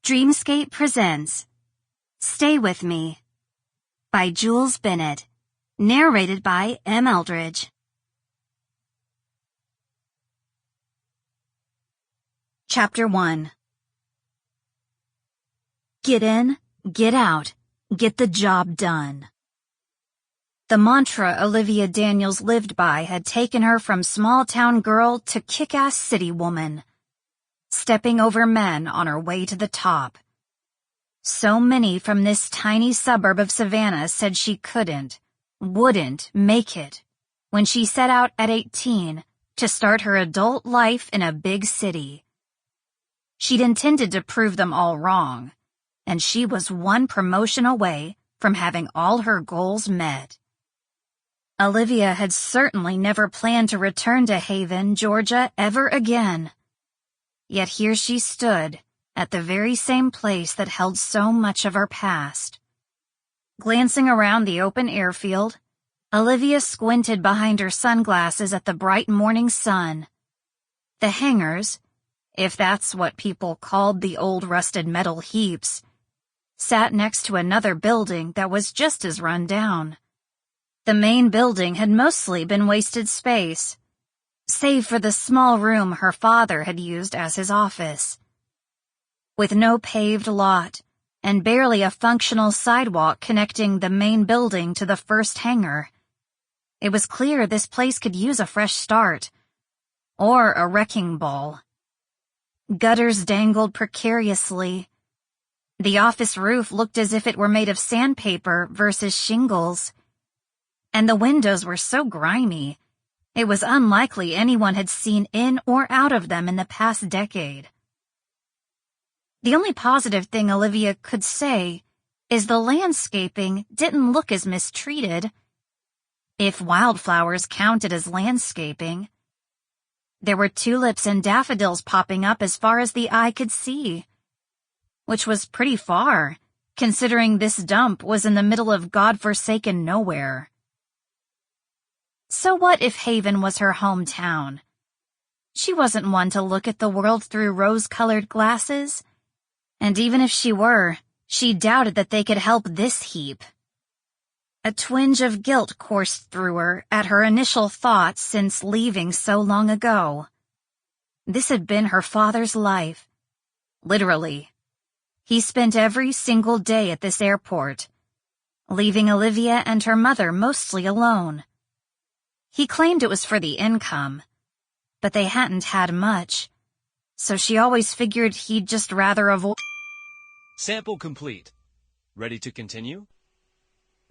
Dreamscape presents Stay With Me by Jules Bennett, narrated by Eldridge. Chapter 1. Get in, get out, get the job done. The mantra Olivia Daniels lived by had taken her from small-town girl to kick-ass city woman, stepping over men on her way to the top. So many from this tiny suburb of Savannah said she wouldn't make it when she set out at 18 to start her adult life in a big city. She'd intended to prove them all wrong, and she was one promotion away from having all her goals met. Olivia had certainly never planned to return to Haven, Georgia ever again. Yet here she stood, at the very same place that held so much of her past. Glancing around the open airfield, Olivia squinted behind her sunglasses at the bright morning sun. The hangars, if that's what people called the old rusted metal heaps, sat next to another building that was just as run down. The main building had mostly been wasted space, save for the small room her father had used as his office. With no paved lot and barely a functional sidewalk connecting the main building to the first hangar, it was clear this place could use a fresh start, or a wrecking ball. Gutters dangled precariously. The office roof looked as if it were made of sandpaper versus shingles, and the windows were so grimy, it was unlikely anyone had seen in or out of them in the past decade. The only positive thing Olivia could say is the landscaping didn't look as mistreated, if wildflowers counted as landscaping. There were tulips and daffodils popping up as far as the eye could see, which was pretty far, considering this dump was in the middle of God-forsaken nowhere. So what if Haven was her hometown? She wasn't one to look at the world through rose-colored glasses, and even if she were, she doubted that they could help this heap. A twinge of guilt coursed through her at her initial thoughts since leaving so long ago. This had been her father's life. Literally. He spent every single day at this airport, leaving Olivia and her mother mostly alone. He claimed it was for the income, but they hadn't had much, so she always figured he'd just rather avoid. Sample complete. Ready to continue?